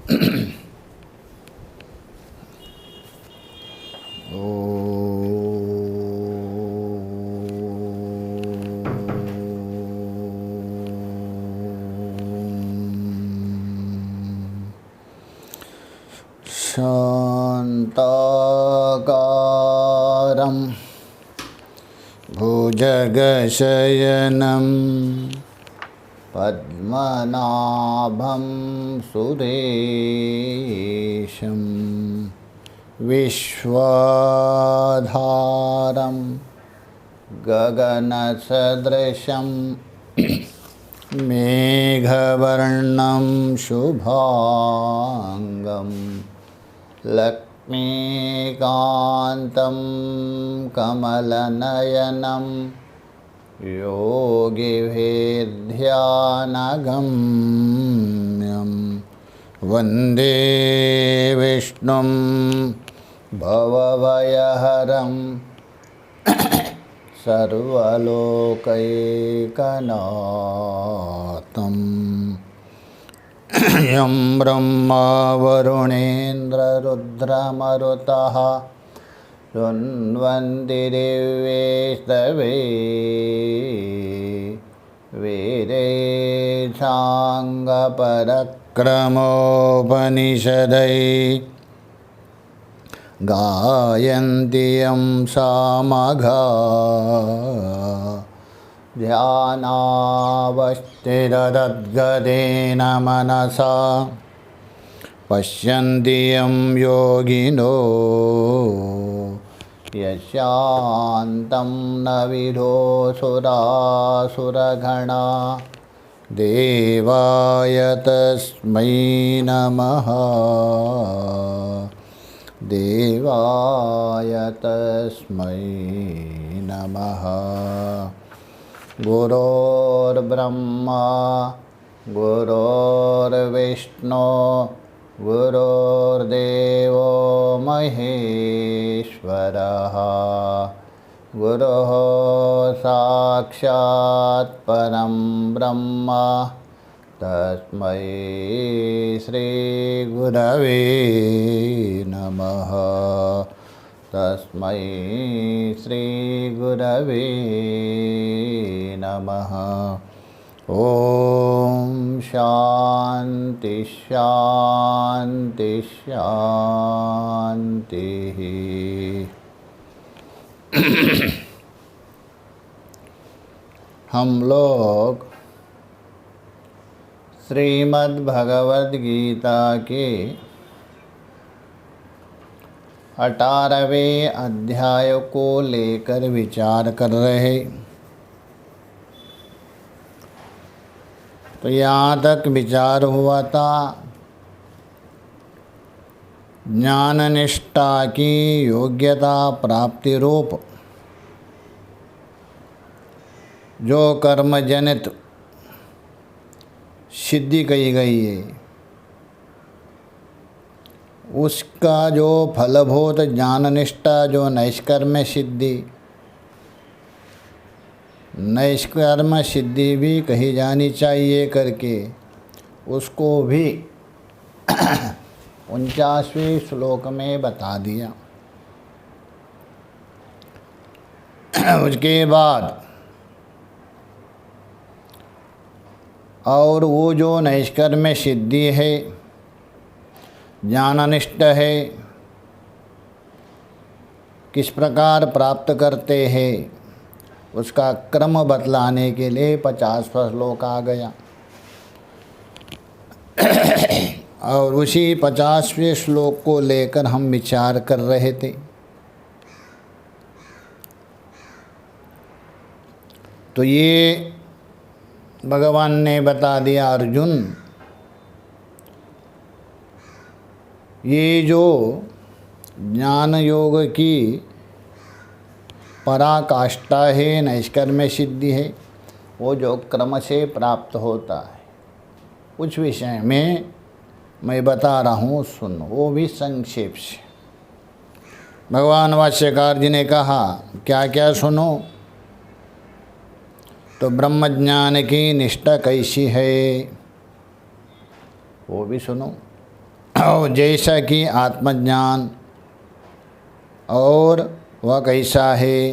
शान्ताकारं भुजगशयनं पद्मनाभं सुरेशं विश्वाधारं गगनसदृशं मेघवर्णं शुभांगं लक्ष्मीकान्तं कमलनयनं योगिभिर्ध्यानगम्यं वन्दे विष्णुं भवभयहरं सर्वलोकैकनाथम् यं ब्रह्मा वरुणेन्द्ररुद्रमरुतः शृण्वन्ति दिव्यैस्तवे वेदैसाङ्गपरक्रमोपनिषदै गायन्ति यं सामगा ध्यानावस्थिततद्गतेन मनसा पश्यन्ति यं योगिनो यशान्तं न विदुसुरासुरगणा देवाय तस्मै नमः देवाय तस्मै नमः। गुरोर्ब्रह्मा गुरोर्विष्णु गुरोर्देवो महेश्वरः गुरुः साक्षात् परं ब्रह्म तस्मै श्रीगुरवे नमः तस्मै श्रीगुरवे नमः। ॐ शान्ति शान्ति शान्तिः। हम लोग श्रीमद् भगवद गीता के 18वें अध्याय को लेकर विचार कर रहे। तो यहाँ तक विचार हुआ था ज्ञान निष्ठा की योग्यता प्राप्ति रूप जो कर्म जनित सिद्धि कही गई है, उसका जो फलभूत ज्ञान निष्ठा जो नैष्कर्म्य सिद्धि, नैष्कर्म्य सिद्धि भी कही जानी चाहिए करके उसको भी 49वें श्लोक में बता दिया। उसके बाद और वो जो नैष्कर्म्य सिद्धि है, ज्ञाननिष्ठ है, किस प्रकार प्राप्त करते हैं उसका क्रम बतलाने के लिए 50वां श्लोक आ गया। और उसी 50वें श्लोक को लेकर हम विचार कर रहे थे। तो ये भगवान ने बता दिया, अर्जुन ये जो ज्ञान योग की पराकाष्ठा है, नैष्कर्म्य सिद्धि है, वो जो क्रम से प्राप्त होता है उस विषय में मैं बता रहा हूँ, सुन। वो भी संक्षेप से। भगवान भाष्यकार जी ने कहा क्या क्या सुनो, तो ब्रह्म ज्ञान की निष्ठा कैसी है वो भी सुनो। और जैसा कि आत्मज्ञान और वह कैसा है,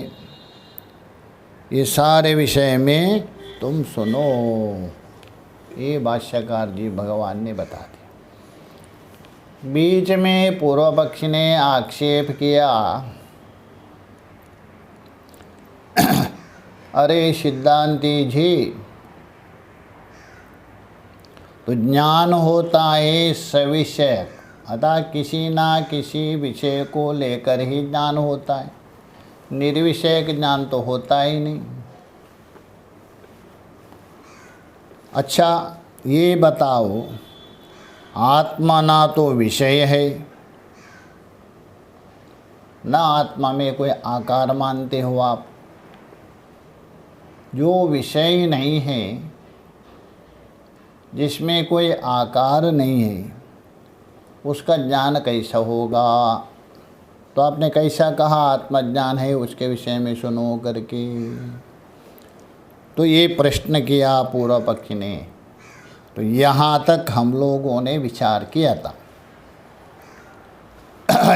ये सारे विषय में तुम सुनो। ये भाष्यकार जी भगवान ने बता दिया। बीच में पूर्व पक्षी ने आक्षेप किया, अरे सिद्धांति जी, तो ज्ञान होता है सविषय, अतः किसी ना किसी विषय को लेकर ही ज्ञान होता है, निर्विषयक ज्ञान तो होता ही नहीं। अच्छा ये बताओ, आत्मा ना तो विषय है, ना आत्मा में कोई आकार मानते हो आप। जो विषय नहीं है, जिसमें कोई आकार नहीं है, उसका ज्ञान कैसा होगा? तो आपने कैसा कहा आत्मज्ञान है, उसके विषय में सुनो करके। तो ये प्रश्न किया पूर्व पक्षी ने। तो यहाँ तक हम लोगों ने विचार किया था।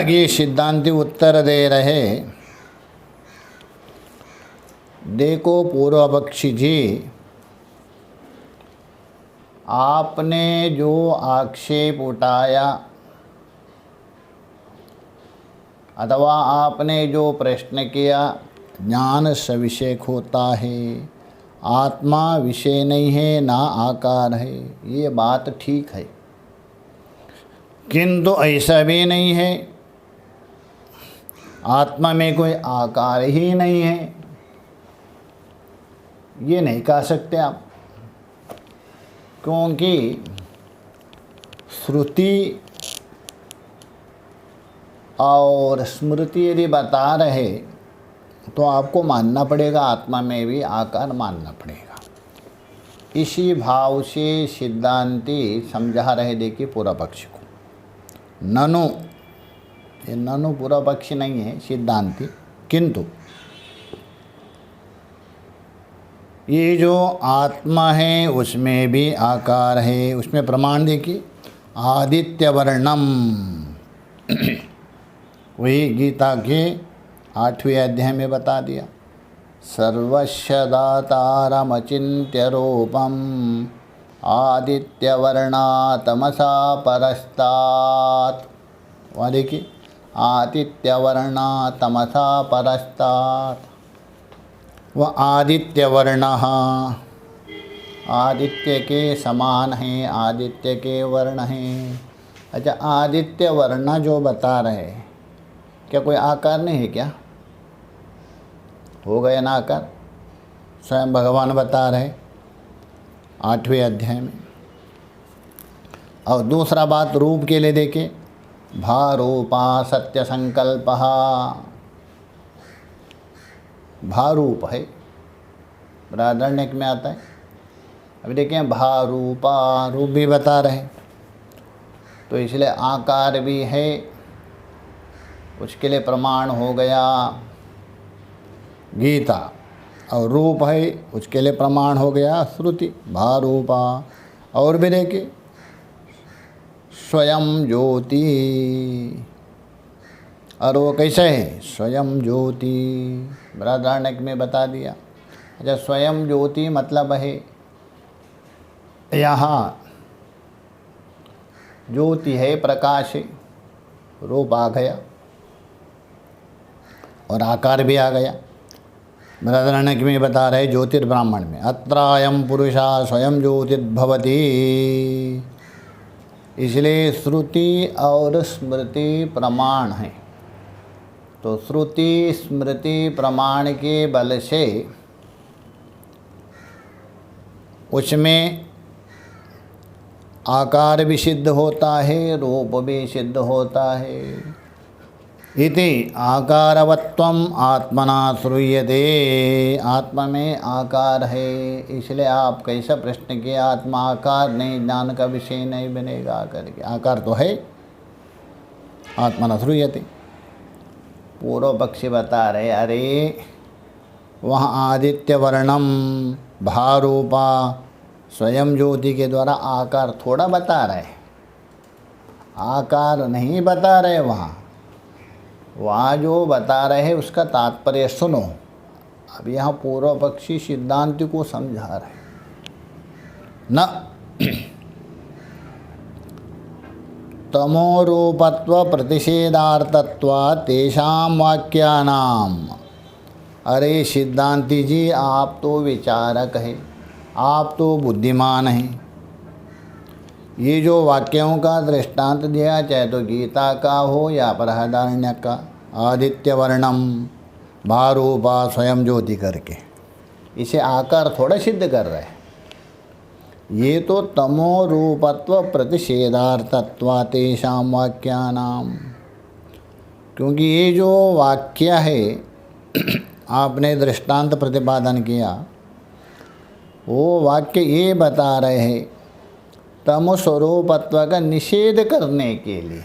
ये सिद्धांति उत्तर दे रहे, देखो पूर्व पक्षी जी, आपने जो आक्षेप उठाया अथवा आपने जो प्रश्न किया, ज्ञान सविषयक होता है, आत्मा विषय नहीं है, ना आकार है, ये बात ठीक है। किंतु ऐसा भी नहीं है, आत्मा में कोई आकार ही नहीं है, ये नहीं कह सकते आप। क्योंकि श्रुति और स्मृति यदि बता रहे तो आपको मानना पड़ेगा, आत्मा में भी आकार मानना पड़ेगा। इसी भाव से सिद्धांति समझा रहे, देखिए पूर्व पक्ष को। ननु, ये ननु पूर्व पक्ष नहीं है, सिद्धांति। किंतु ये जो आत्मा है उसमें भी आकार है, उसमें प्रमाण देखिए, आदित्य वर्णम। वही गीता के 8वें अध्याय में बता दिया, सर्वस्य दातारमचिन्त्य रूपम आदित्य वर्णा तमसा परस्तात्। वहाँ देखिए, आदित्य वर्णा तमसा परस्तात्। वह आदित्य वर्ण, आदित्य के समान हैं, आदित्य के वर्ण हैं। अच्छा, आदित्य वर्ण जो बता रहे, क्या कोई आकार नहीं है क्या? हो गया ना आकार, स्वयं भगवान बता रहे 8वें अध्याय में। और दूसरा बात रूप के लिए देखें, भारूपा सत्य संकल्पः, भारूप है, बृहदारण्यक में आता है। अभी देखें, भारूपा, रूप भी बता रहे, तो इसलिए आकार भी है, उसके लिए प्रमाण हो गया गीता, और रूप है उसके लिए प्रमाण हो गया श्रुति, भारूपा। और भी देखिए, स्वयं ज्योति, और वो कैसे है? स्वयं ज्योति, बृहदारण्यक में बता दिया। अच्छा, स्वयं ज्योति मतलब है यहाँ ज्योति है, प्रकाश है, रूप आ गया और आकार भी आ गया। बृहदारण्यक में बता रहे ज्योतिर्ब्राह्मण में, अत्रायं पुरुषा स्वयं ज्योतिर्भवति। इसलिए श्रुति और स्मृति प्रमाण है, तो श्रुति स्मृति प्रमाण के बल से उसमें आकार भी सिद्ध होता है, रूप भी सिद्ध होता है। इति आकारवत्वम आत्मना श्रूयते, आत्मा में आकार है, इसलिए आप कैसा प्रश्न किया, आत्मा आकार नहीं, ज्ञान का विषय नहीं बनेगा करके। आकार तो है, आत्मना श्रूयते। पूर्व पक्षी बता रहे, अरे वहाँ आदित्य वर्णम भारूपा स्वयं ज्योति के द्वारा आकार थोड़ा बता रहे, आकार नहीं बता रहे वहाँ जो बता रहे उसका तात्पर्य सुनो। अब यहाँ पूर्व पक्षी सिद्धांत को समझा रहे न तमोरूपत्व प्रतिषेधार्थत्वा तेषां वाक्यानाम। अरे सिद्धांति जी, आप तो विचारक हैं, आप तो बुद्धिमान हैं। ये जो वाक्यों का दृष्टांत दिया, चाहे तो गीता का हो या बृहदारण्यक का, आदित्य वर्णम भारूपा स्वयं ज्योति करके, इसे आकार थोड़ा सिद्ध कर रहे हैं। ये तो तमो रूपत्व प्रतिषेधार्थत्वा तेषां वाक्यानाम, क्योंकि ये जो वाक्य है आपने दृष्टांत प्रतिपादन किया, वो वाक्य ये बता रहे हैं तमो स्वरूपत्व का निषेध करने के लिए।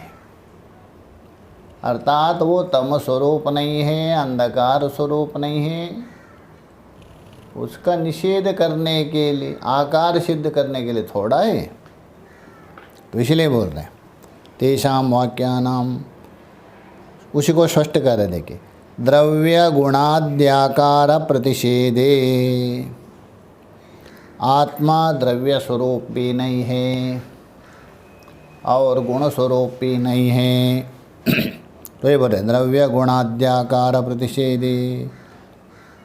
अर्थात वो तम स्वरूप नहीं है, अंधकार स्वरूप नहीं है, उसका निषेध करने के लिए, आकार सिद्ध करने के लिए थोड़ा है। तो इसलिए बोल रहे हैं तेषां वाक्यानाम, उसी को स्पष्ट कर रहे। देखिए, द्रव्य गुणाद्याकार प्रतिषेधे, आत्मा द्रव्य स्वरूप भी नहीं है और गुण स्वरूप भी नहीं है। तो ये बोले द्रव्य गुणाद्याकार प्रतिषेधे,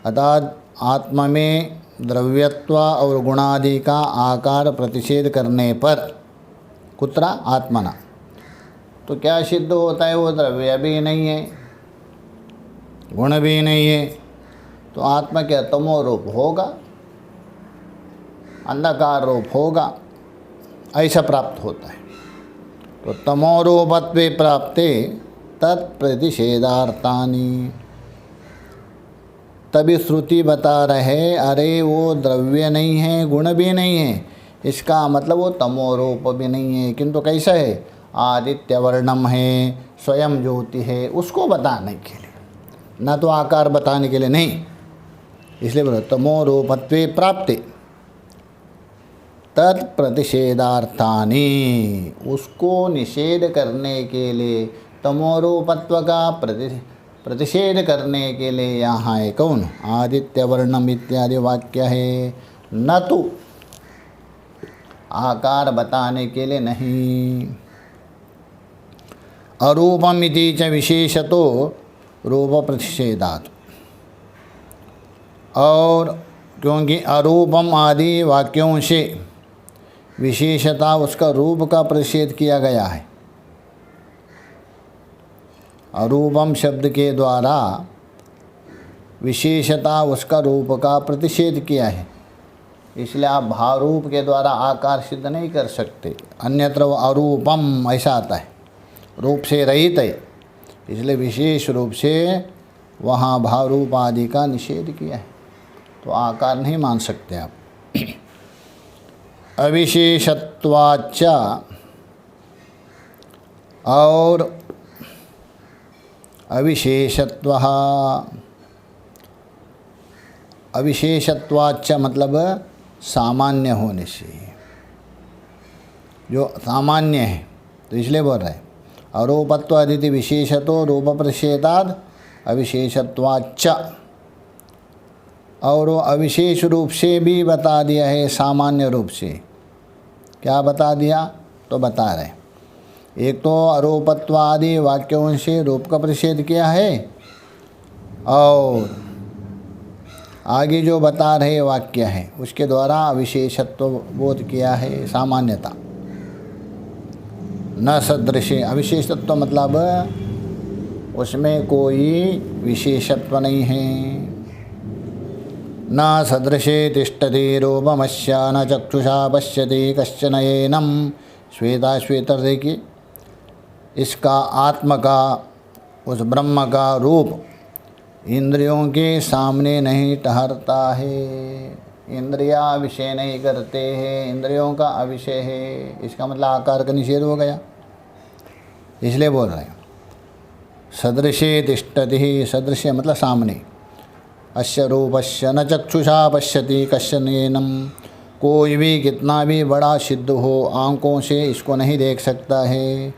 अर्थात आत्मा में द्रव्यत्व और गुणादि का आकार प्रतिषेध करने पर, कुत्रा आत्मना, तो क्या सिद्ध होता है? वो द्रव्य भी नहीं है, गुण भी नहीं है, तो आत्मा क्या तमो रूप होगा, अंधकार रूप होगा, ऐसा प्राप्त होता है। तो तमो रूपत्वे प्राप्ते तत्प्रतिषेधार्थानि, तभी श्रुति बता रहे अरे वो द्रव्य नहीं है, गुण भी नहीं है, इसका मतलब वो तमो रूप भी नहीं है, किंतु कैसा है? आदित्य वर्णम है, स्वयं ज्योति है, उसको बताने के लिए, न तो आकार बताने के लिए नहीं। इसलिए बोलो तमो रूपत्वे प्राप्ते तत्प्रतिषेधार्थानि, उसको निषेध करने के लिए, तमोरूपत्व का प्रतिषेध करने के लिए यहाँ है कौन? आदित्य वर्णम इत्यादि वाक्य है, न तो आकार बताने के लिए नहीं। अरूपम इति च विशेषतो रूप प्रतिषेधात्, और क्योंकि अरूपम आदि वाक्यों से विशेषता उसका रूप का प्रतिषेध किया गया है। अरूपम शब्द के द्वारा विशेषता उसका रूप का प्रतिषेध किया है, इसलिए आप भारूप के द्वारा आकार सिद्ध नहीं कर सकते, अन्यत्र वो अरूपम ऐसा आता है, रूप से रहित है, इसलिए विशेष रूप से वहाँ भारूप आदि का निषेध किया है, तो आकार नहीं मान सकते आप। अविशेषत्वाच्च, और अविशेषत्वः, अविशेषत्वाच्च मतलब सामान्य होने से, जो सामान्य है, तो इसलिए बोल रहे हैं अरूपत्व अदिति विशेषतो रूप प्रतिषेधात् अविशेषत्वाच्च, और वो अविशेष रूप से भी बता दिया है, सामान्य रूप से। क्या बता दिया? तो बता रहे, एक तो अरूपत्व आदि वाक्यों से रूप का प्रतिषेध किया है, और आगे जो बता रहे वाक्य है उसके द्वारा अविशेषत्व बोध किया है, सामान्यता। न सदृशे, अविशेषत्व मतलब उसमें कोई विशेषत्व नहीं है। न सदृशे तिष्ठति रूपमस्य न चक्षुषा पश्यति कश्चन एनम, श्वेता श्वेतर देखिए, इसका आत्मा का, उस ब्रह्म का रूप इंद्रियों के सामने नहीं ठहरता है, इंद्रिया विषय नहीं करते हैं, इंद्रियों का अविषय है, इसका मतलब आकार का निषेध हो गया। इसलिए बोल रहे हैं सदृशे तिष्ठति, सदृश्य मतलब सामने, अस्य रूपस्य न चक्षुषा पश्यति कश्चन एनम, कोई भी कितना भी बड़ा सिद्ध हो आंखों से इसको नहीं देख सकता है,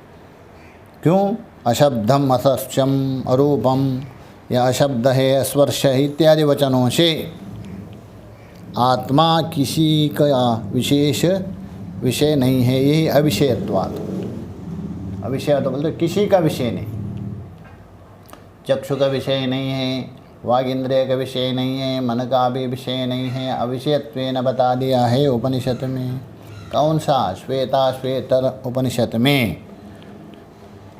क्यों? अशब्दम, असस्यम, अरूपम या अशब्द है, अस्पर्श इत्यादि वचनों से आत्मा किसी का विशेष विषय नहीं है। यही अविषयत्वात्। अविषय तो बोलते किसी का विषय नहीं, चक्षु का विषय नहीं है, वाग इंद्रिय का विषय नहीं है, मन का भी विषय नहीं है। अविषयत्वेन बता दिया है उपनिषद में। कौन सा? श्वेता श्वेतर उपनिषद में।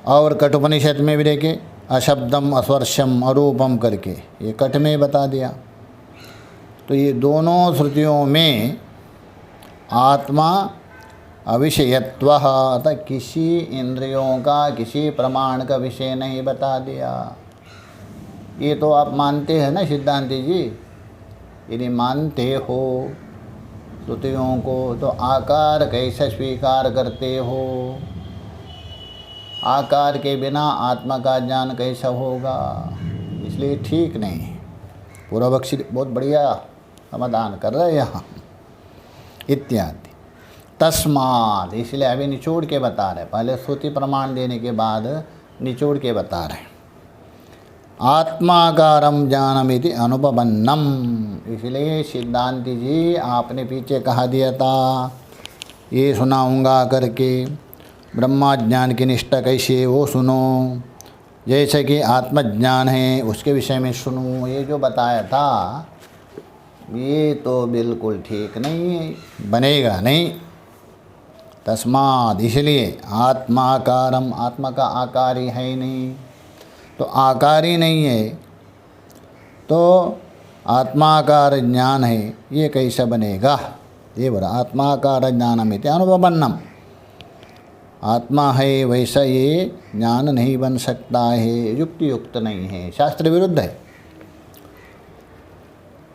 और कठ उपनिषद में भी देखे, अशब्दम, अस्पर्शम, अरूपम करके ये कठ में बता दिया। तो ये दोनों श्रुतियों में आत्मा अविषयत्व अर्थात किसी इंद्रियों का, किसी प्रमाण का विषय नहीं बता दिया। ये तो आप मानते हैं ना सिद्धांति जी? यदि मानते हो श्रुतियों को तो आकार कैसे स्वीकार करते हो? आकार के बिना आत्मा का ज्ञान कैसा होगा? इसलिए ठीक नहीं है। पूर्वपक्षी बहुत बढ़िया समाधान कर रहे हैं यहाँ इत्यादि। तस्मात्, इसलिए अभी निचोड़ के बता रहे, पहले श्रुति प्रमाण देने के बाद निचोड़ के बता रहे। आत्माकारम ज्ञानमिति अनुपपन्नम। इसलिए सिद्धांति जी आपने पीछे कहा दिया था, ये सुनाऊंगा करके, ब्रह्मा ज्ञान की निष्ठा कैसी है वो सुनो, जैसे कि आत्मज्ञान है उसके विषय में सुनो। ये जो बताया था ये तो बिल्कुल ठीक नहीं है, बनेगा नहीं। तस्मात्, इसलिए आत्माकारम, आत्मा का आकार ही है ही नहीं, तो आकार ही नहीं है तो आत्माकार ज्ञान है, ये कैसा बनेगा? ये बोला आत्माकार ज्ञानमिति अनुपपन्नम। आत्मा है वैसा ये ज्ञान नहीं बन सकता है, युक्ति युक्त नहीं है, शास्त्र विरुद्ध है।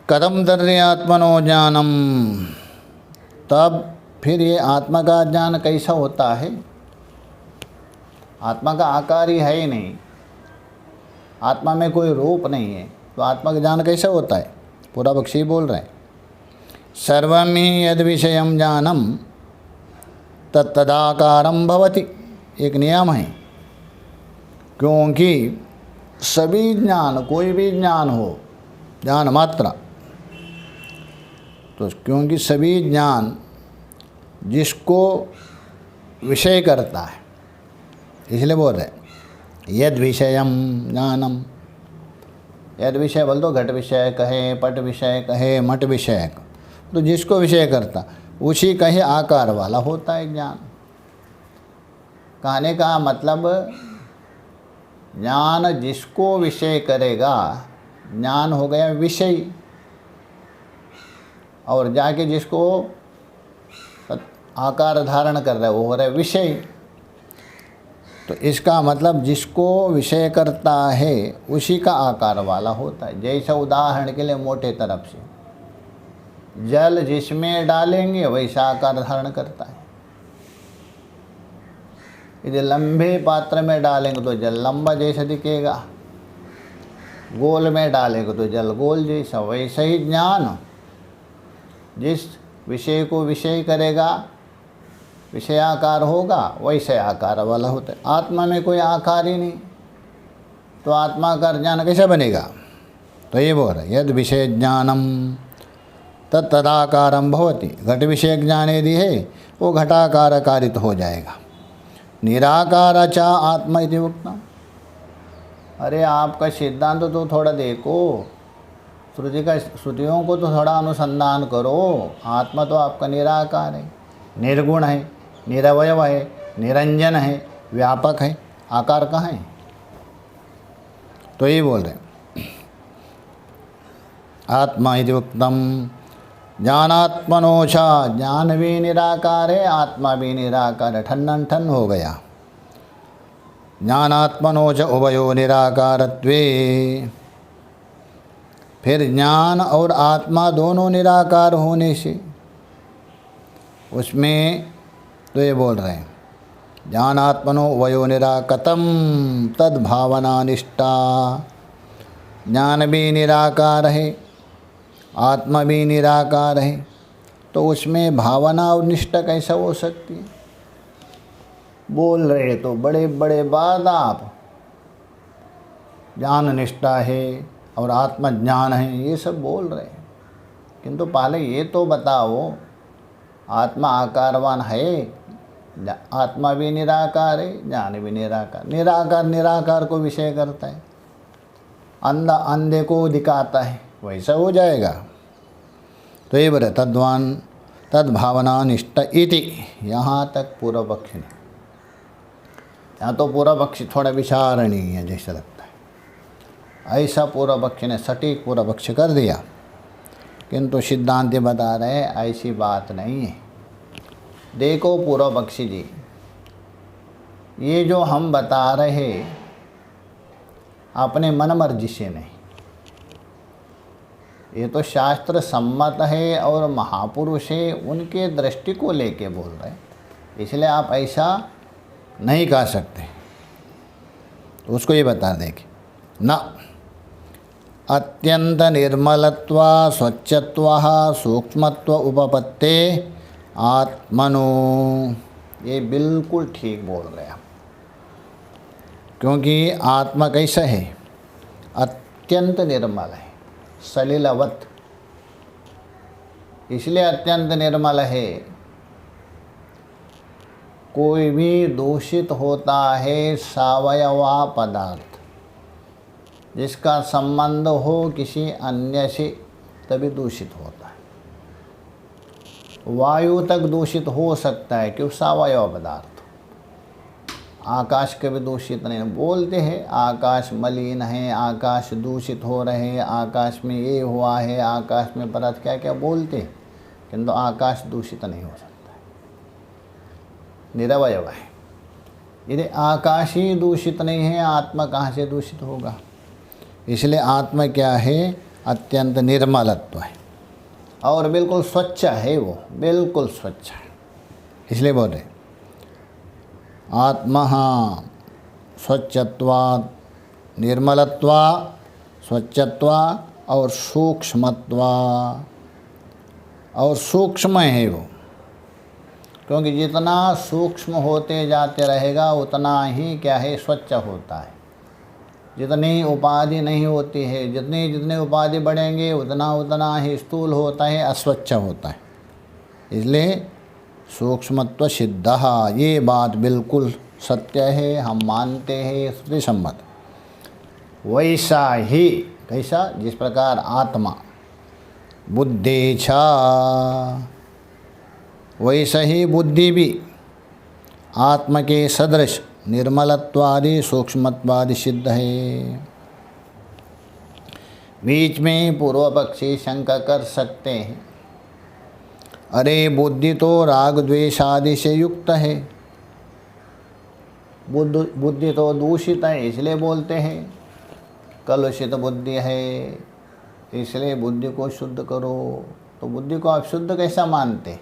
कथम तर्हि आत्मनो ज्ञानम, तब फिर ये आत्मा का ज्ञान कैसा होता है? आत्मा का आकार ही है ही नहीं, आत्मा में कोई रूप नहीं है, तो आत्मा का ज्ञान कैसा होता है? पूरा पक्षी बोल रहे हैं, सर्वं हि यद विषयम ज्ञानम तत्तदाकारम भवति। एक नियम है, क्योंकि सभी ज्ञान, कोई भी ज्ञान हो, ज्ञान मात्र, तो क्योंकि सभी ज्ञान जिसको विषय करता है, इसलिए बोल रहे यद विषयम ज्ञानम। यद विषय बोल दो, घट विषय कहे, पट विषय कहे, मठ विषय, तो जिसको विषय करता उसी का ही आकार वाला होता है ज्ञान। कहने का मतलब ज्ञान जिसको विषय करेगा, ज्ञान हो गया विषय, और जाके जिसको आकार धारण कर रहा है वो हो रहा है विषय। तो इसका मतलब जिसको विषय करता है उसी का आकार वाला होता है। जैसा उदाहरण के लिए मोटे तरफ से जल जिसमें डालेंगे वैसा आकार धारण करता है। यदि लंबे पात्र में डालेंगे तो जल लंबा जैसा दिखेगा, गोल में डालेंगे तो जल गोल जैसा। वैसे ही ज्ञान जिस विषय को विषय करेगा, विषयाकार होगा, वैसे आकार वाला होता है। आत्मा में कोई आकार ही नहीं, तो आत्मा का ज्ञान कैसे बनेगा? तो ये बोल रहे यद विषय ज्ञानम तत्तदाकारम भवति। घट विषय ज्ञान यदि है वो घटाकार कारित हो जाएगा। निराकार च आत्मा इति उक्तम। अरे आपका सिद्धांत तो थोड़ा देखो, श्रुतियों को तो थोड़ा अनुसंधान करो। आत्मा तो आपका निराकार है, निर्गुण है, निरवयव है, निरंजन है, व्यापक है, आकार कहाँ है? तो ये बोल रहे आत्मा इति उक्तम। ज्ञानात्मनोचा, ज्ञान भी निराकार है, आत्मा भी निराकार है, ठन्नन ठन हो गया। ज्ञानात्मनोच उभयो निराकारत्वे, फिर ज्ञान और आत्मा दोनों निराकार होने से उसमें तो ये बोल रहे हैं ज्ञानात्मनो उभयो निराकतम तद भावना निष्ठा। ज्ञान भी निराकार है, आत्मा भी निराकार है, तो उसमें भावना और निष्ठा कैसा हो सकती है? बोल रहे तो बड़े बड़े बात आप, ज्ञान निष्ठा है और आत्मज्ञान है, ये सब बोल रहे हैं, किंतु पहले ये तो बताओ आत्मा आकारवान है, आत्मा भी निराकार है, ज्ञान भी निराकार। निराकार निराकार को विषय करता है, अंधा अंधे को दिखाता है, वैसा हो जाएगा। तो ये बोले तद्वान तद्भावना निष्ठ इति, यहाँ तक पूर्व पक्षी ने, यहाँ तो पूर्व पक्षी थोड़ा विचारणीय है जैसा लगता है, ऐसा पूर्व पक्षी ने सटीक पूर्व पक्ष कर दिया, किंतु सिद्धांत बता रहे हैं ऐसी बात नहीं है। देखो पूर्व पक्षी जी, ये जो हम बता रहे अपने मन मर्जी से नहीं, ये तो शास्त्र सम्मत है और महापुरुष है, उनके दृष्टि को लेके बोल रहे हैं, इसलिए आप ऐसा नहीं कह सकते। तो उसको ये बता देंगे न अत्यंत निर्मलत्वा स्वच्छत्वा सूक्ष्मत्व उपपत्ते आत्मनो, ये बिल्कुल ठीक बोल रहे हैं, क्योंकि आत्मा कैसा है, अत्यंत निर्मल है, सलिलवत, इसलिए अत्यंत निर्मल है। कोई भी दूषित होता है सावयवा पदार्थ जिसका संबंध हो किसी अन्य से, तभी दूषित होता है। वायु तक दूषित हो सकता है क्यों, सावयव पदार्थ। आकाश कभी दूषित नहीं, बोलते हैं आकाश मलिन है, आकाश दूषित हो रहे हैं, आकाश में ये हुआ है, आकाश में परत क्या क्या बोलते हैं, किंतु आकाश दूषित नहीं हो सकता है, निरवयव है। यदि आकाश ही दूषित नहीं है, आत्मा कहाँ से दूषित होगा। इसलिए आत्मा क्या है, अत्यंत निर्मलत्व है और बिल्कुल स्वच्छ है, वो बिल्कुल स्वच्छ है। इसलिए बोल रहे आत्मा स्वच्छत्वा निर्मलत्वा स्वच्छत्वा और सूक्ष्मत्वा, और सूक्ष्म है वो, क्योंकि जितना सूक्ष्म होते जाते रहेगा उतना ही क्या है, स्वच्छ होता है। जितनी उपाधि नहीं होती है, जितने उपाधि बढ़ेंगे उतना उतना ही स्थूल होता है, अस्वच्छ होता है। इसलिए सूक्ष्मत्व सिद्ध, ये बात बिल्कुल सत्य है, हम मानते हैं, श्रुति सम्मत। वैसा ही, कैसा, जिस प्रकार आत्मा बुद्धि छा, वैसा ही बुद्धि भी आत्मा के सदृश निर्मलत्वादि सूक्ष्मत्वादि सिद्ध है। बीच में पूर्व पक्षी शंका कर सकते हैं, अरे बुद्धि तो राग द्वेष आदि से युक्त है, बुद्धि तो दूषित है, इसलिए बोलते हैं कलुषित बुद्धि है, इसलिए बुद्धि को शुद्ध करो। तो बुद्धि को आप शुद्ध कैसा मानते,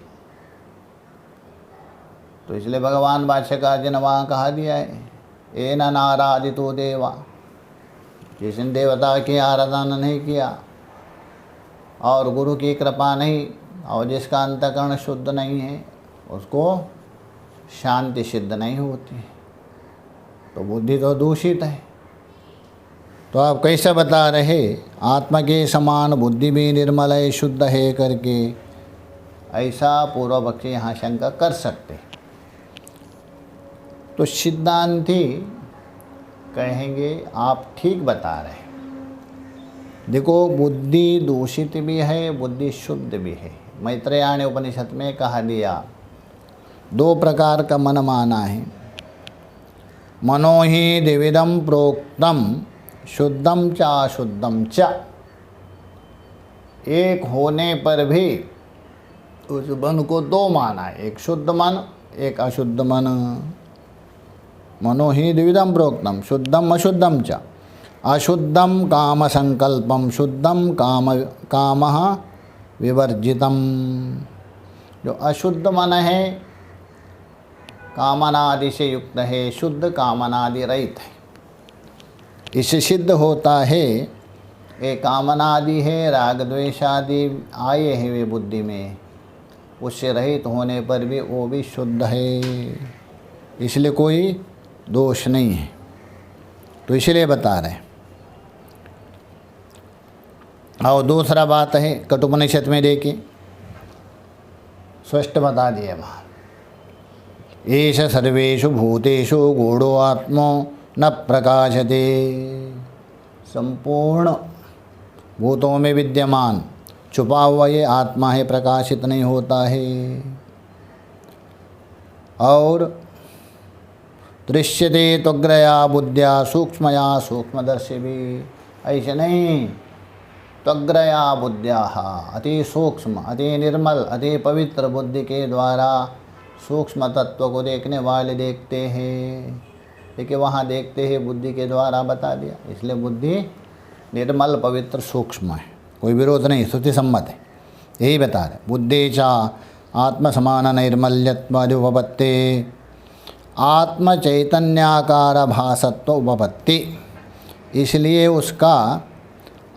तो इसलिए भगवान भाष्यकार जी ने वहाँ कहा दिया है, ए न नाराधितो देवा, जिसने देवता की आराधना नहीं किया और गुरु की कृपा नहीं, और जिसका अंतःकरण शुद्ध नहीं है, उसको शांति सिद्ध नहीं होती। तो बुद्धि तो दूषित है। तो आप कैसे बता रहे आत्मा के समान बुद्धि भी निर्मल है, शुद्ध है करके, ऐसा पूर्व पक्षी यहाँ शंका कर सकते। तो सिद्धांती कहेंगे आप ठीक बता रहे, देखो बुद्धि दूषित भी है, बुद्धि शुद्ध भी है। मैत्रेयणी उपनिषद में कहा दिया, दो प्रकार का मन माना है, मनो ही द्विविधम प्रोक्तम शुद्धम च अशुद्धम च। एक होने पर भी उस मन को दो माना है, एक शुद्ध मन एक अशुद्ध मन। मनो ही द्विविधम प्रोक्तम शुद्धम अशुद्धम च। अशुद्धम काम संकल्पम शुद्धम कामः विवर्जितम। जो अशुद्ध मन है कामनादि से युक्त है, शुद्ध कामनादि रहित है। इससे सिद्ध होता है ये कामनादि है, राग द्वेष आदि आए हैं वे बुद्धि में, उससे रहित होने पर भी वो भी शुद्ध है। इसलिए कोई दोष नहीं है। तो इसलिए बता रहे। और दूसरा बात है कठोपनिषद में देखिए स्पष्ट बता दिए वहाँ, एष सर्वेषु भूतेषु गूढ़ो आत्मा न प्रकाशते। संपूर्ण भूतों में विद्यमान छुपा हुआ ये आत्मा है, प्रकाशित नहीं होता है। और दृश्यते त्वग्रया बुद्ध्या सूक्ष्मया सूक्ष्मदर्शी भी, ऐसे नहीं, त्वग्रया बुद्ध्या, अति सूक्ष्म, अति निर्मल, अति पवित्र बुद्धि के द्वारा सूक्ष्म तत्व को देखने वाले देखते हैं। देखिए वहाँ देखते हैं बुद्धि के द्वारा बता दिया, इसलिए बुद्धि निर्मल पवित्र सूक्ष्म है, कोई विरोध नहीं, श्रुति सम्मत है, यही बता रहे। बुद्धि चा आत्म समान नैर्मल्यत्वादुपपत्ति, आत्म चैतन्याकार भासत्व उपपत्ति, इसलिए उसका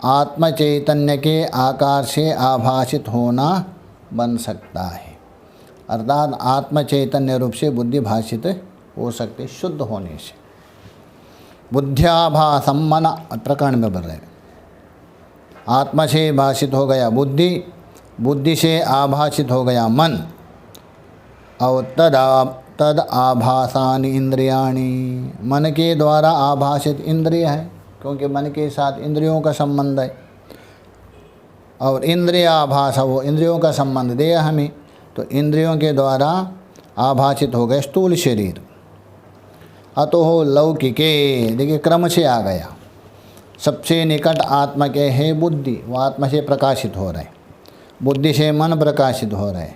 आत्म चैतन्य के आकार से आभासित होना बन सकता है। अर्थात आत्म चैतन्य रूप से बुद्धि भाषित हो सकती शुद्ध होने से। बुद्ध्याभासम मन प्रकरण में बोल रहे, आत्मा से भाषित हो गया बुद्धि, बुद्धि से आभासित हो गया मन, और तद आभासानि इंद्रियाणि, मन के द्वारा आभासित इंद्रिय है, क्योंकि मन के साथ इंद्रियों का संबंध है। और इंद्रियाभास, वो इंद्रियों का संबंध देह हमें, तो इंद्रियों के द्वारा आभासित हो गए स्थूल शरीर। अतो हो लौकिके, देखिए क्रम से आ गया, सबसे निकट आत्मा के है बुद्धि, वो आत्मा से प्रकाशित हो रहे, बुद्धि से मन प्रकाशित हो रहे,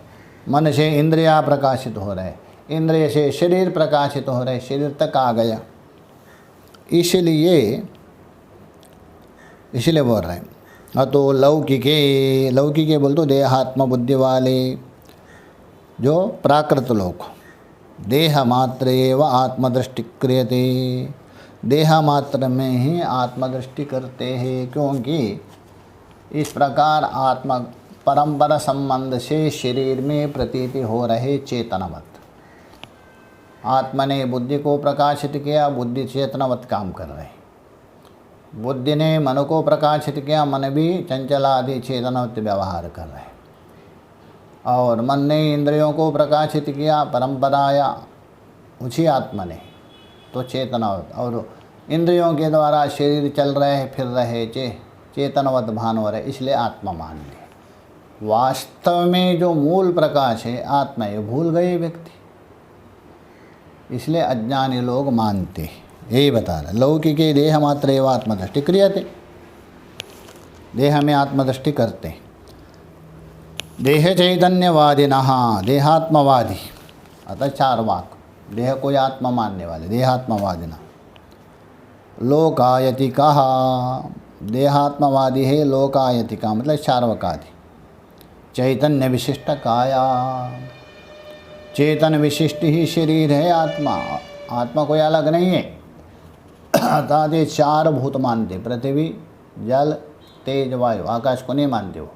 मन से इंद्रिया प्रकाशित हो रहे, इंद्रिय से शरीर प्रकाशित हो रहे, शरीर तक आ गया। इसलिए बोल रहे हैं अतो लौकिके, लौकिके बोल तो देहात्म बुद्धि वाले, जो प्राकृत लोग, देह मात्र एवं आत्मदृष्टि क्रियते, देह मात्र में ही आत्मदृष्टि करते हैं, क्योंकि इस प्रकार आत्मा परंपरा संबंध से शरीर में प्रतीति हो रहे चेतनवत। आत्मा ने बुद्धि को प्रकाशित किया, बुद्धि चेतनवत काम कर रहे, बुद्धि ने मन को प्रकाशित किया, मन भी चंचलादि चेतनवत व्यवहार कर रहे, और मन ने इंद्रियों को प्रकाशित किया, परंपराया उसी आत्मा ने, तो चेतनवत, और इंद्रियों के द्वारा शरीर चल रहे फिर रहे, चेतनवत भान हो रहे, इसलिए आत्मा मान ले। वास्तव में जो मूल प्रकाश है आत्मा, ये भूल गए व्यक्ति, इसलिए अज्ञानी लोग मानते हैं, यही बता रहे। लौकिके देह मात्र एवं आत्मदृष्टि क्रियते, देह में आत्मदृष्टि करते। देह चैतन्यवादिनः, देहात्मवादी, अतः चार वाक, देह को आत्मा मानने वाले देहात्मवादिना। लोकायतिका, देहात्मवादी है, लोकायतिका मतलब चार्वकादि। चैतन्य विशिष्ट काया, चेतन विशिष्ट ही शरीर है आत्मा, आत्मा कोई अलग नहीं है। अर्थात ये चार भूत मानते, पृथ्वी जल तेज वायु, आकाश को नहीं मानते वो।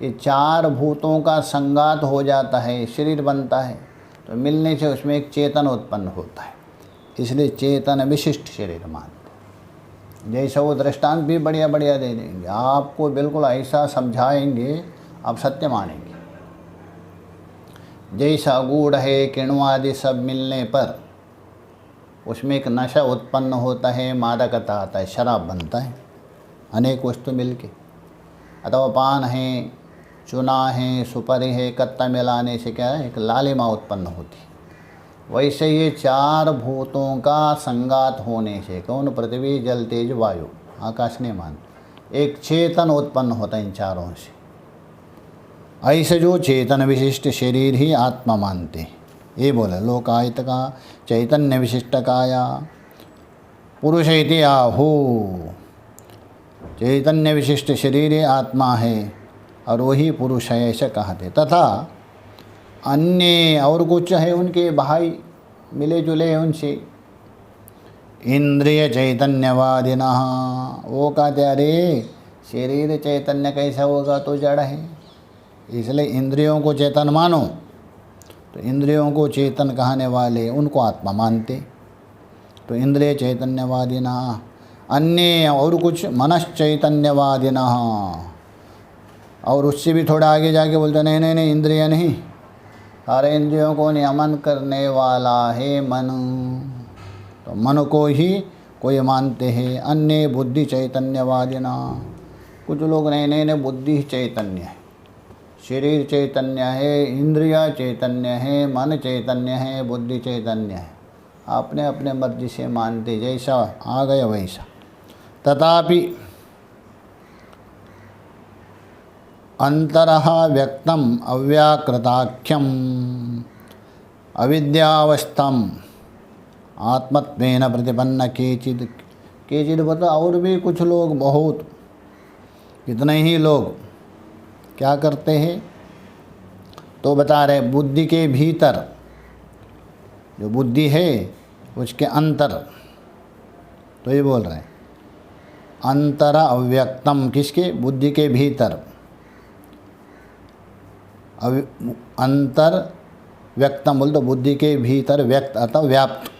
ये चार भूतों का संगात हो जाता है, शरीर बनता है, तो मिलने से उसमें एक चेतन उत्पन्न होता है, इसलिए चेतन विशिष्ट शरीर मानते। जैसा वो दृष्टांत भी बढ़िया बढ़िया दे देंगे, आपको बिल्कुल ऐसा समझाएंगे आप सत्य मानेंगे। जैसा गुड़ है, किण्व आदि सब मिलने पर उसमें एक नशा उत्पन्न होता है, मादकता आता है, शराब बनता है, अनेक वस्तु मिलके। अथवा पान है, चूना है, सुपारी है, कत्ता मिलाने से क्या है, एक लालिमा उत्पन्न होती है। वैसे ये चार भूतों का संगात होने से, कौन, पृथ्वी जल तेज वायु, आकाश नहीं मान, एक चेतन उत्पन्न होता है इन चारों से। ऐसे जो चेतन विशिष्ट शरीर ही आत्मा मानते हैं, ये बोले। लोकायत का चैतन्य विशिष्ट काया पुरुष इति आहु, चैतन्य विशिष्ट शरीर आत्मा है और वही पुरुष है, ऐसा कहते। तथा अन्य और कुछ है उनके भाई मिले जुले उनसे, इंद्रिय चैतन्यवादिना, वो कहते अरे शरीर चैतन्य कैसा होगा, तो जड़ है, इसलिए इंद्रियों को चेतन मानो, तो इंद्रियों को चेतन कहने वाले उनको आत्मा मानते। तो इंद्रिय चैतन्यवादिना, अन्य और कुछ मनश्चैतन्यवादिना, और उससे भी थोड़ा आगे जाके बोलते नहीं नहीं नहीं, इंद्रिय नहीं, सारे इंद्रियों को नियमन करने वाला है मन। तो मन को ही कोई मानते हैं। अन्य बुद्धि चैतन्यवादिना, कुछ लोग नहीं नहीं नहीं, बुद्धि चैतन्य है, शरीर चैतन्य है, इंद्रिया चैतन्य है, मन चैतन्य है, बुद्धि चैतन्य है, अपने अपने मर्जी से मानते, जैसा आ गया वैसा। तथापि अंतरः व्यक्तम अव्याकृताख्यम अविद्यावस्थम आत्मत्वेन प्रतिपन्न केचिद बता। और भी कुछ लोग, बहुत कितने ही लोग क्या करते हैं, तो बता रहे बुद्धि के भीतर, जो बुद्धि है उसके अंतर, तो ये बोल रहे हैं अंतर अव्यक्तम, किसके, बुद्धि के भीतर, अंतर व्यक्तम बोल तो बुद्धि के भीतर, व्यक्त अर्थात व्याप्त,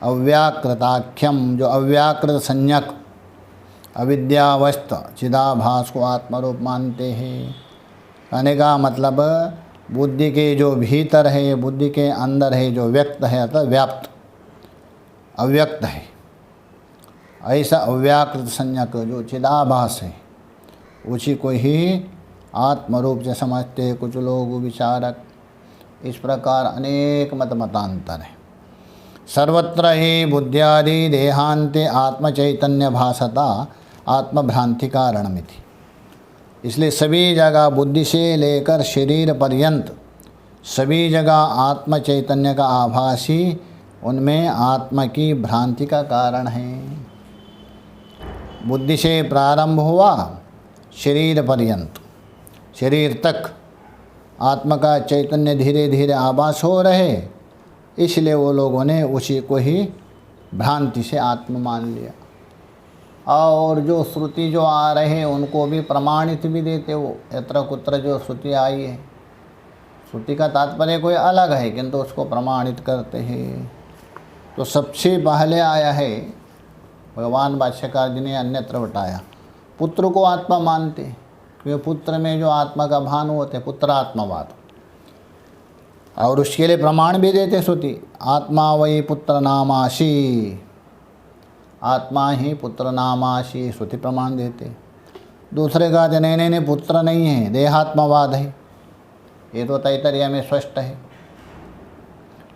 अव्याकृताख्यम जो अव्याकृत संज्ञक, अविद्यावस्थ चिदाभास को आत्मरूप मानते हैं। कहने का मतलब बुद्धि के जो भीतर है, बुद्धि के अंदर है, जो व्यक्त है अर्थात व्याप्त, अव्यक्त है, ऐसा अव्याकृत संज्ञक जो चिदाभास है, उसी को ही आत्मरूप से समझते हैं कुछ लोग विचारक। इस प्रकार अनेक मतांतर है। सर्वत्र ही बुद्ध्यादि देहांते आत्मचैतन्य भासता आत्मभ्रांति कारणमिति। इसलिए सभी जगह बुद्धि से लेकर शरीर पर्यंत सभी जगह आत्म चैतन्य का आभास ही उनमें आत्मा की भ्रांति का कारण है। बुद्धि से प्रारंभ हुआ शरीर पर्यंत, शरीर तक आत्मा का चैतन्य धीरे धीरे आभास हो रहे, इसलिए वो लोगों ने उसी को ही भ्रांति से आत्मा मान लिया। और जो श्रुति जो आ रहे हैं उनको भी प्रमाणित भी देते, वो यत्र कुत्र जो श्रुति आई है, श्रुति का तात्पर्य कोई अलग है किंतु उसको प्रमाणित करते हैं। तो सबसे पहले आया है, भगवान भाष्यकार जी ने अन्यत्र बताया, पुत्र को आत्मा मानते, क्योंकि पुत्र में जो आत्मा का भान होते, पुत्रात्मवाद, और उसके लिए प्रमाण भी देते श्रुति, आत्मा वही पुत्र नामाशी, आत्मा ही पुत्र नामाशी, श्रुति प्रमाण देते। दूसरे का नहीं नहीं नहीं, पुत्र नहीं है, देहात्मवाद है, ये तो तैतरीय में स्पष्ट है।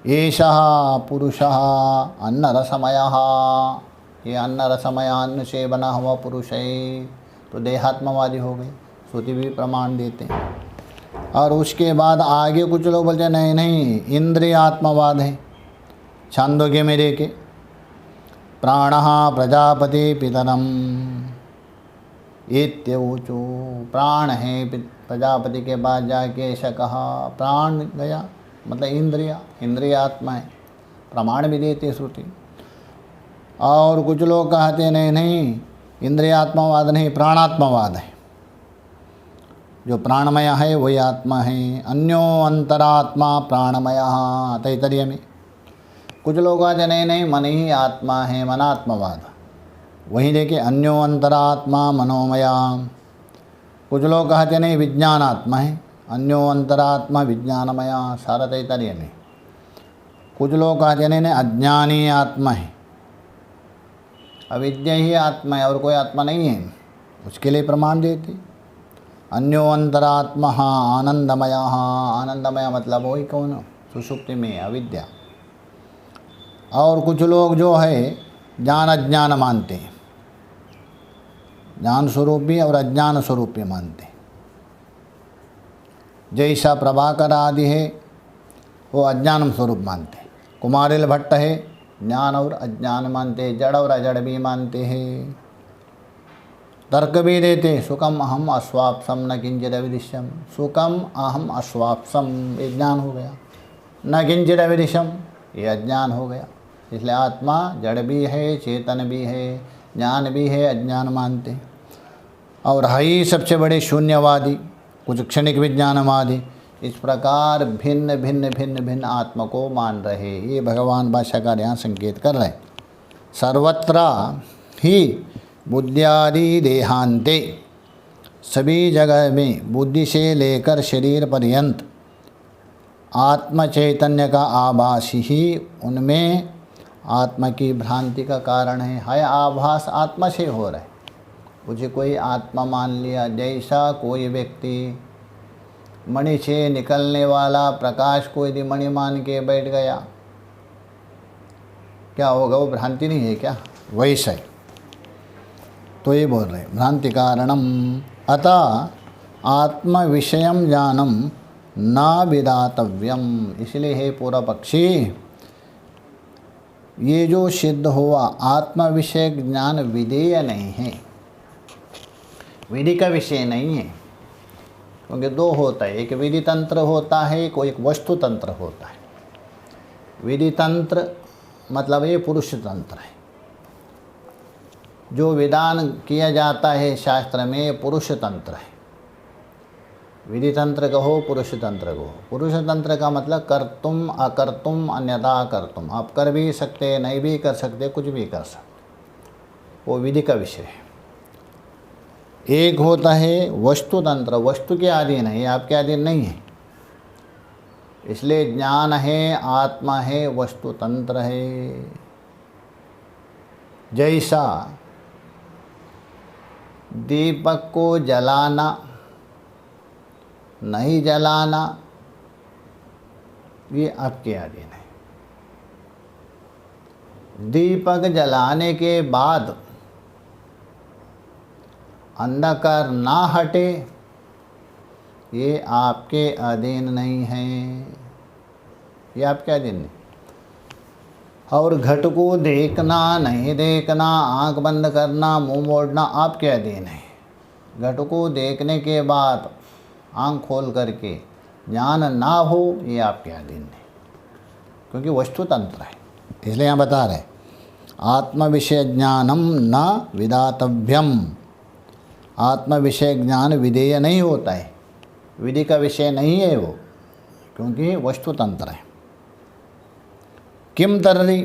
एषः पुरुषः अन्न रसमयः, ये अन्न रसमय अन्न से बना हुआ पुरुष है, तो देहात्मवादी हो गए, श्रुति भी प्रमाण देते हैं। और उसके बाद आगे कुछ लोग बोलते हैं नहीं नहीं, इंद्रिय आत्मवाद है। छांदोग्य में देखे, प्राणः प्रजापति पितरम इत्योचो, प्राण है, प्रजापति के बाद जाके ऐसा कहा, प्राण गया मतलब इंद्रिया, इंद्रिय आत्मा है, प्रमाण भी देते श्रुति। और कुछ लोग कहते नहीं नहीं, इंद्रिय आत्मावाद नहीं, प्राणात्मवाद है, जो प्राणमय है वही आत्मा है। अन्यो अंतरात्मा प्राणमय, तैतरीय में। कुछ लोग कहते नहीं नहीं, मन ही आत्मा है, मनात्मवाद, वहीं देखिए अन्यो अंतरात्मा मनोमया। कुछ लोग कहते नहीं, विज्ञान आत्मा है, अन्यो अंतरात्मा विज्ञानमया, सारा तैतरीय में। कुछ लोग कहते नहीं नहीं, अज्ञानी आत्मा है, अविद्या ही आत्मा है और कोई आत्मा नहीं है, उसके लिए प्रमाण देते। अन्यो अंतरात्मा आनंदमय, आनंदमय मतलब वही कौन, सुषुप्ति में अविद्या। और कुछ लोग जो है ज्ञान अज्ञान मानते हैं, ज्ञान स्वरूप भी और अज्ञान स्वरूप भी मानते हैं। जैसा प्रभाकर आदि है वो अज्ञान स्वरूप मानते हैं, कुमारिल भट्ट है ज्ञान और अज्ञान मानते हैं, जड़ और अजड़ भी मानते हैं। तर्क भी देते, सुखम अहम अश्वाप्सम न किंचित अविदिश्यम, सुखम अहम अश्वाप्सम ये ज्ञान हो गया, न किंचित अविदिश्यम ये अज्ञान हो गया। इसलिए आत्मा जड़ भी है, चेतन भी है, ज्ञान भी है, अज्ञान मानते हैं। और है ही सबसे बड़े शून्यवादी, कुछ क्षणिक विज्ञानवादी, इस प्रकार भिन्न भिन्न भिन्न भिन्न आत्मा को मान रहे। ये भगवान भाष्यकार यहाँ संकेत कर रहे हैं। सर्वत्र ही बुद्धियादि देहांते, सभी जगह में बुद्धि से लेकर शरीर पर्यंत आत्म चैतन्य का आभास ही उनमें आत्मा की भ्रांति का कारण है आभास आत्मा से हो रहा है। मुझे कोई आत्मा मान लिया, जैसा कोई व्यक्ति मणि से निकलने वाला प्रकाश को यदि मणि मान के बैठ गया, क्या होगा? वो भ्रांति नहीं है क्या? वैसा ही तो ये बोल रहे भ्रांति कारणम अतः आत्म विषयम ज्ञानम न विदातव्यम। इसलिए हे पूर्व पक्षी, ये जो सिद्ध हुआ आत्म विषय ज्ञान विधेय नहीं है, विधि का विषय नहीं है। क्योंकि दो होता है, एक विधि तंत्र होता है, कोई एक वस्तु तंत्र होता है। विधि तंत्र मतलब ये पुरुष तंत्र है, जो विधान किया जाता है शास्त्र में पुरुष तंत्र है। विधि तंत्र कहो, पुरुष तंत्र कहो। पुरुष तंत्र का मतलब कर्तुम अकर्तुम अन्यथा कर्तुम, आप कर भी सकते, नहीं भी कर सकते, कुछ भी कर सकते, वो विधि का विषय है। एक होता है वस्तु तंत्र, वस्तु के अधीन है, आपके अधीन नहीं है। इसलिए ज्ञान है, आत्मा है, वस्तु तंत्र है। जैसा दीपक को जलाना नहीं जलाना, ये आपके अधीन है। दीपक जलाने के बाद अंधकार ना हटे, ये आपके अधीन नहीं है, ये आपके अधीन नहीं। और घट को देखना नहीं देखना, आंख बंद करना, मुंह मोड़ना आपके अधीन है। घट को देखने के बाद आंख खोल करके ज्ञान ना हो, ये आपके अधीन है, क्योंकि वस्तु तंत्र है। इसलिए यहाँ बता रहे आत्म विषय ज्ञानम न विदातव्यम। आत्म विषय ज्ञान विधेय नहीं होता है, विधि का विषय नहीं है वो, क्योंकि वस्तु तंत्र है। किम तररी,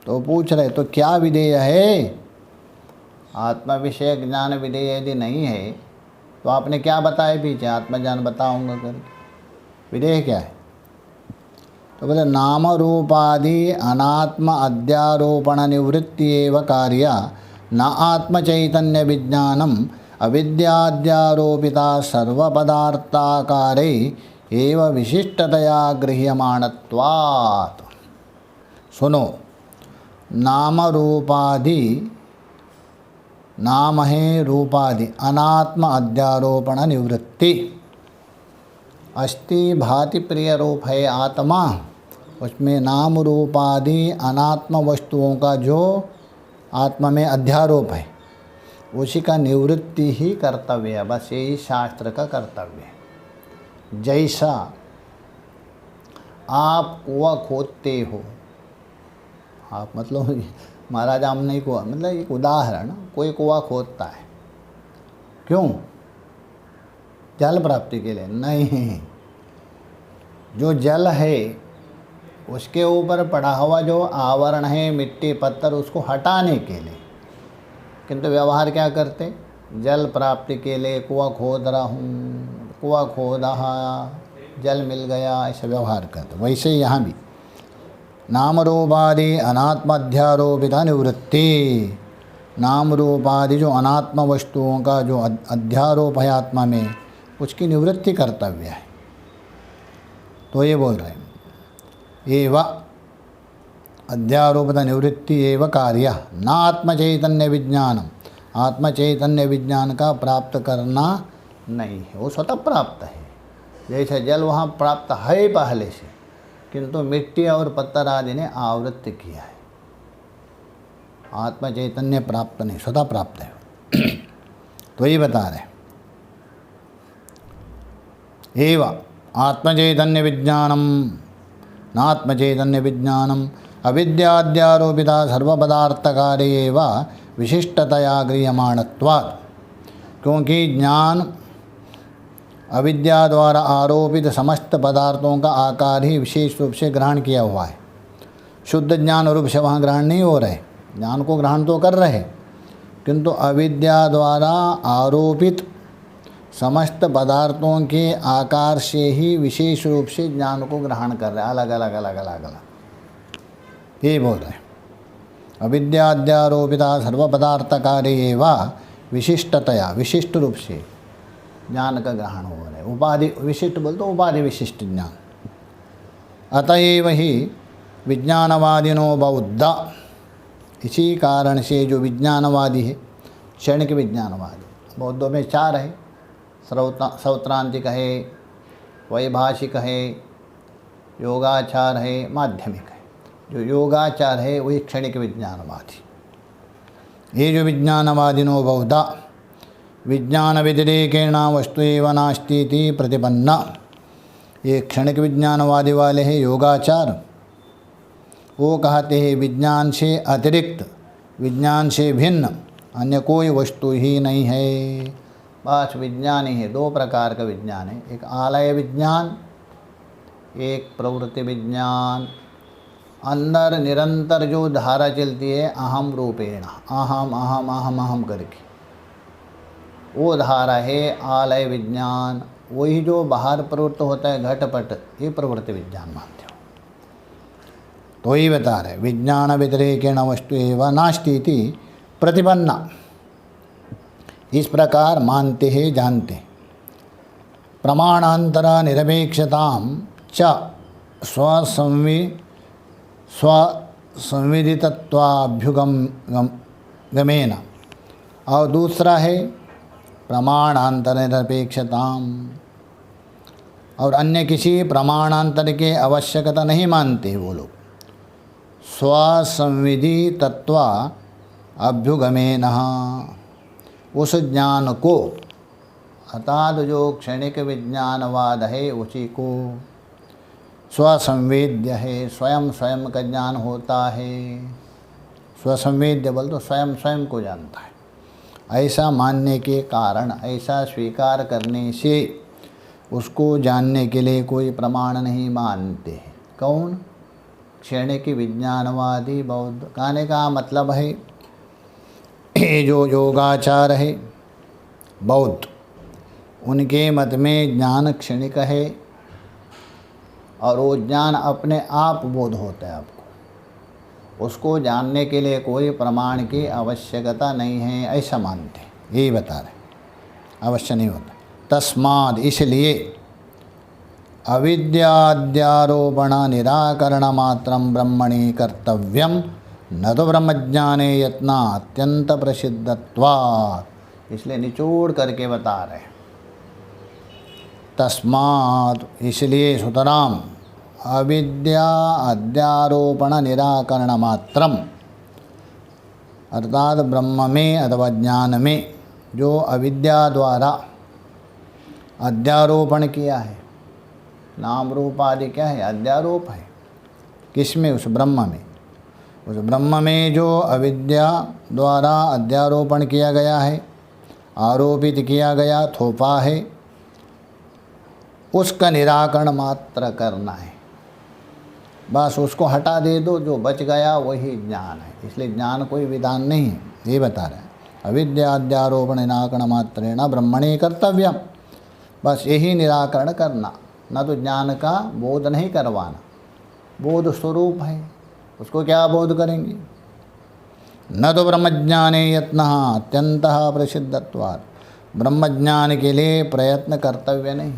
तो पूछ रहे तो क्या विधेय है? आत्म विषय ज्ञान विधेय यदि नहीं है तो आपने क्या बताया पीछे? आत्मज्ञान बताऊंगा करके। विधेय क्या है? तो बोले नाम रूपादि अनात्म अध्यारोपण निवृत्ति एव कार्य न आत्म चैतन्य विज्ञानम अविद्याद्यारोपिता सर्वपदार्थाकारे एव विशिष्टतया गृह्यमाणत्वात्। सुनो, नाम रूपादि, नाम है रूपादि, अनात्म अध्यारोपण निवृत्ति। अस्ति भाति प्रिय रूप है आत्मा, उसमें नाम रूपादि अनात्म वस्तुओं का जो आत्मा में अध्यारोप है, उसी का निवृत्ति ही कर्तव्य है। बस यही शास्त्र का कर्तव्य है। जैसा आप कुआं खोदते हो, आप मतलब महाराज हम नहीं कुआं, मतलब एक उदाहरण, कोई कुआं खोदता है क्यों? जल प्राप्ति के लिए नहीं, जो जल है उसके ऊपर पड़ा हुआ जो आवरण है मिट्टी पत्थर, उसको हटाने के लिए। किंतु व्यवहार क्या करते? जल प्राप्ति के लिए कुआं खोद रहा हूँ, कुआं खोदा, जल मिल गया, ऐसा व्यवहार करते। वैसे ही यहाँ भी नाम रूपादि अनात्माध्यारोपिता निवृत्ति, नाम रूपादि जो अनात्म वस्तुओं का जो अध्यारोप है आत्मा में, उसकी निवृत्ति कर्तव्य है। तो ये बोल रहे हैं एव अध्यारोपिता निवृत्ति एव कार्य न आत्मचैतन्य विज्ञानम। आत्मचैतन्य विज्ञान का प्राप्त करना नहीं है, वो स्वतः प्राप्त है। जैसे जल वहाँ प्राप्त है पहले से, किंतु मिट्टी और पत्थर आदि ने आवृत्ति किया है। आत्म चैतन्य प्राप्त नहीं, स्वतः प्राप्त है। तो ये बता रहे एव आत्म चैतन्य विज्ञानम नात्म चैतन्य विज्ञानम अविद्याद्यारोपिता सर्वपदार्थकारे एव विशिष्टतया गृह्यमाणत्वात्। क्योंकि ज्ञान अविद्या द्वारा आरोपित समस्त पदार्थों का आकार ही विशेष रूप से ग्रहण किया हुआ है। शुद्ध ज्ञान रूप से वहाँ ग्रहण नहीं हो रहे, ज्ञान को ग्रहण तो कर रहे, किंतु अविद्या द्वारा आरोपित समस्त पदार्थों के आकार से ही विशेष रूप से ज्ञान को ग्रहण कर रहे, अलग अलग अलग अलग अलग ये बोल रहे हैं। अविद्याद्यारोपिता सर्व पदार्थकार्य एवं विशिष्टतया, विशिष्ट रूप से ज्ञान का ग्रहण हो रहा है। उपाधि विशिष्ट बोलते उपाधि विशिष्ट ज्ञान। अतएव ही विज्ञानवादिनो बौद्ध, इसी कारण से जो विज्ञानवादी है, क्षणिक विज्ञानवादी, बौद्धों में चार है, सौत्रांतिक है, वैभाषिक है, योगाचार है, माध्यमिक है। जो योगाचार है वही क्षणिक विज्ञानवादी। ये जो विज्ञानवादिनो बहुधा विज्ञान व्यतिरेकेण वस्तु एव नास्तीति प्रतिपन्ना, ये क्षणिक विज्ञानवादी वाले हैं योगाचार। वो कहते हैं विज्ञान से अतिरिक्त, विज्ञान से भिन्न अन्य कोई वस्तु ही नहीं है, बस विज्ञान ही है। दो प्रकार का विज्ञान है, एक आलय विज्ञान, एक प्रवृत्ति विज्ञान। अंदर निरंतर जो धारा चलती है अहम रूपेण, अहम अहम अहम अहम करके, वो धारा है आलय विज्ञान। वही जो बाहर प्रवृत्त होता है घटपट, ये प्रवृत्ति विज्ञान मानते हो। तो ही बता रहे विज्ञान व्यतिरेकेण वस्तु एव नास्ति इति प्रतिपन्ना, इस प्रकार मानते हैं, जानते हैं। प्रमाणांतर निरपेक्षताम च स्वसंविदितत्वाभ्युगमेन, और दूसरा है प्रमाणांतर निरपेक्षताम, और अन्य किसी प्रमाणांतर के आवश्यकता नहीं मानते वो लोग। स्वसंविदितत्व अभ्युगमेन, उस ज्ञान को, अर्थात जो क्षणिक विज्ञानवाद है उसी को स्वसंवेद्य है, स्वयं स्वयं का ज्ञान होता है। स्वसंवेद्य बोल तो स्वयं स्वयं को जानता है। ऐसा मानने के कारण, ऐसा स्वीकार करने से उसको जानने के लिए कोई प्रमाण नहीं मानते हैं। कौन? क्षणिक विज्ञानवादी बौद्ध। कहने का मतलब है ये जो योगाचार है बौद्ध, उनके मत में ज्ञान क्षणिक है और वो ज्ञान अपने आप बोध होता है आपको, उसको जानने के लिए कोई प्रमाण की आवश्यकता नहीं है, ऐसा मानते हैं। यही बता रहे, अवश्य नहीं होता। तस्माद्, इसलिए अविद्याद्यारोपण निराकरण मात्रं ब्रह्मणि कर्तव्यम न तो ब्रह्मज्ञाने यत्ना अत्यंत प्रसिद्धत्वात्, इसलिए निचोड़ करके बता रहे। तस्मात्, इसलिए सुतराम अविद्या अध्यारोपण निराकरण मात्रम, अर्थात ब्रह्म में अथवा ज्ञान में जो अविद्या द्वारा अध्यारोपण किया है, नाम रूप आदि क्या है, अध्यारोप है। किसमें? उस ब्रह्म में। उस ब्रह्म में जो अविद्या द्वारा अध्यारोपण किया गया है, आरोपित किया गया, थोपा है, उसका निराकरण मात्र करना है। बस उसको हटा दे दो, जो बच गया वही ज्ञान है। इसलिए ज्ञान कोई विधान नहीं है, ये बता रहे हैं। अविद्याध्यारोपण निराकरण मात्रेण ब्रह्मणे कर्तव्यम, बस यही निराकरण करना, न तो ज्ञान का बोध नहीं करवाना। बोध स्वरूप है, उसको क्या बोध करेंगे? न तो ब्रह्मज्ञाने यत्न अत्यंतः प्रसिद्धत्वात्, ब्रह्मज्ञान के लिए प्रयत्न कर्तव्य नहीं,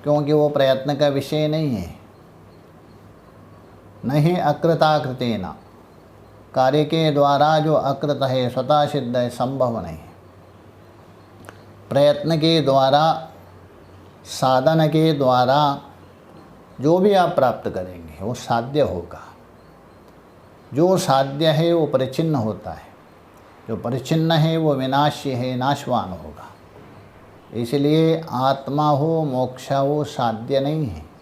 क्योंकि वो प्रयत्न का विषय नहीं है। नहीं अकृताकृतेन, कार्य के द्वारा जो अकृत है, स्वतः सिद्ध है, संभव नहीं है। प्रयत्न के द्वारा, साधन के द्वारा जो भी आप प्राप्त करेंगे वो साध्य होगा। जो साध्य है वो परिचिन्न होता है, जो परिचिन्न है वो विनाश्य है, नाशवान होगा। इसलिए आत्मा हो, मोक्ष हो, साध्य नहीं है।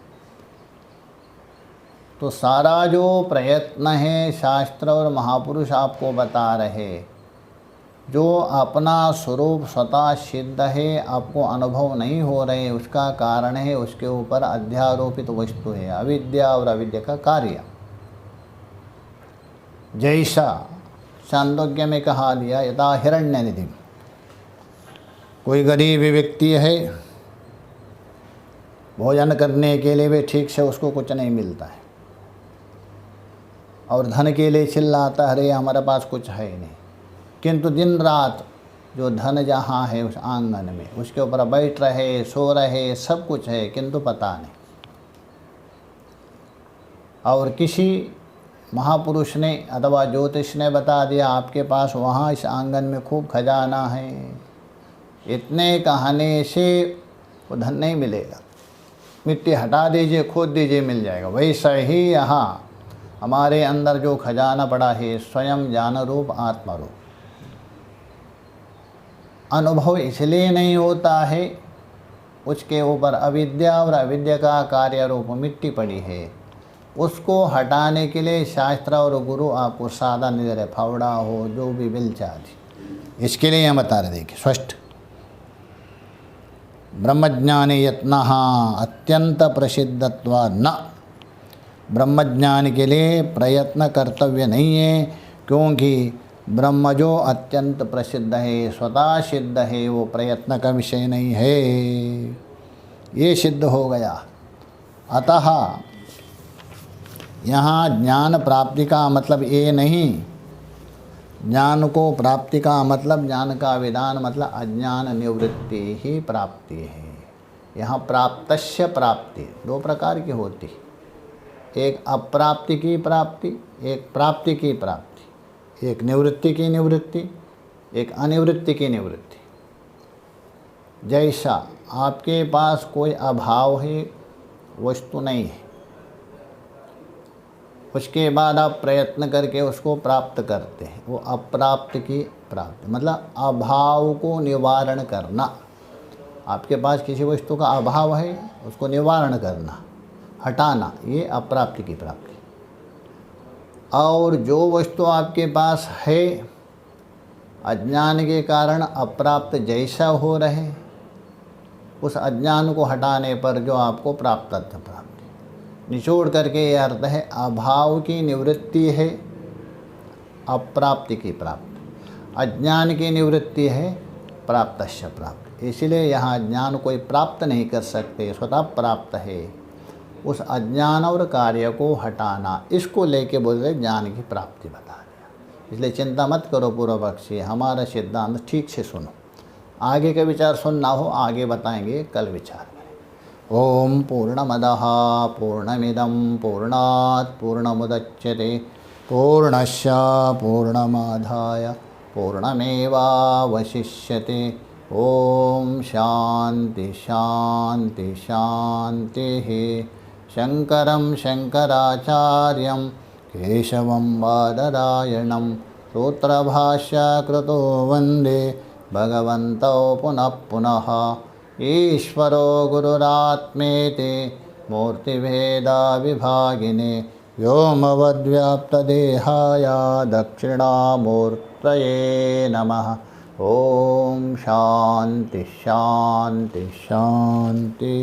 तो सारा जो प्रयत्न है शास्त्र और महापुरुष आपको बता रहे, जो अपना स्वरूप स्वतः सिद्ध है, आपको अनुभव नहीं हो रहे, उसका कारण है उसके ऊपर अध्यारोपित वस्तु है, अविद्या और अविद्या का कार्य। जैसा छांदोग्य में कहा दिया, यथा हिरण्य निधि, कोई गरीब व्यक्ति है, भोजन करने के लिए भी ठीक से उसको कुछ नहीं मिलता है, और धन के लिए चिल्लाता है, अरे हमारे पास कुछ है ही नहीं, किंतु दिन रात जो धन जहाँ है उस आंगन में, उसके ऊपर बैठ रहे, सो रहे, सब कुछ है, किंतु पता नहीं। और किसी महापुरुष ने अथवा ज्योतिष ने बता दिया, आपके पास वहाँ इस आंगन में खूब खजाना है, इतने कहने से वो धन नहीं मिलेगा, मिट्टी हटा दीजिए, खोद दीजिए, मिल जाएगा। वैसा ही यहाँ हमारे अंदर जो खजाना पड़ा है, स्वयं ज्ञान रूप आत्मा रूप, अनुभव इसलिए नहीं होता है, उसके ऊपर अविद्या और अविद्या का कार्य रूप मिट्टी पड़ी है, उसको हटाने के लिए शास्त्र और गुरु आपको साधन दे रहे, फावड़ा हो, जो भी बिल चाहे, इसके लिए हम बता रहे। देखिए स्पष्ट, ब्रह्मज्ञानी यत्नः अत्यंत प्रसिद्धत्वा न, ब्रह्मज्ञान के लिए प्रयत्न कर्तव्य नहीं है, क्योंकि ब्रह्म जो अत्यंत प्रसिद्ध है, स्वतः सिद्ध है, वो प्रयत्न का विषय नहीं है, ये सिद्ध हो गया। अतः यहाँ ज्ञान प्राप्ति का मतलब ये नहीं, ज्ञान को प्राप्ति का मतलब, ज्ञान का विधान मतलब अज्ञान निवृत्ति ही प्राप्ति है। यहाँ प्राप्तस्य प्राप्ति दो प्रकार की होती है, एक अप्राप्ति की प्राप्ति, एक प्राप्ति की प्राप्ति, एक निवृत्ति की निवृत्ति, एक अनिवृत्ति की निवृत्ति। जैसा आपके पास कोई अभाव है, वस्तु नहीं है, उसके बाद आप प्रयत्न करके उसको प्राप्त करते हैं, वो अप्राप्त की प्राप्ति, मतलब अभाव को निवारण करना। आपके पास किसी वस्तु का अभाव है, उसको निवारण करना, हटाना, ये अप्राप्ति की प्राप्ति। और जो वस्तु आपके पास है, अज्ञान के कारण अप्राप्त जैसा हो रहे, उस अज्ञान को हटाने पर जो आपको प्राप्त प्राप्ति, निचोड़ करके ये अर्थ है, अभाव की निवृत्ति है अप्राप्ति की प्राप्ति, अज्ञान की निवृत्ति है प्राप्तस्य प्राप्ति। इसलिए यहाँ ज्ञान कोई प्राप्त नहीं कर सकते, स्वतः प्राप्त है। उस अज्ञान और कार्य को हटाना, इसको लेके बोल रहे ज्ञान की प्राप्ति बता दिया। इसलिए चिंता मत करो पूर्व पक्षी, हमारा सिद्धांत ठीक से सुनो, आगे का विचार सुनना हो आगे बताएंगे, कल विचार करें। ओम पूर्णमदः पूर्णमिदं पूर्णात् पूर्णमुदच्यते पूर्णस्य पूर्णमादाय पूर्णमेवावशिष्यते। ओम शांति शांति शांतिः। शंकरं शंकराचार्यं केशवं बादरायणं सूत्रभाष्यकृतो वन्दे भगवन्तौ पुनः पुनः। ईश्वरो गुरुरात्मेति मूर्तिभेदविभागिने व्योमवद्व्याप्तदेहाय दक्षिणामूर्तये नमः। ओम शांति शांति शांति।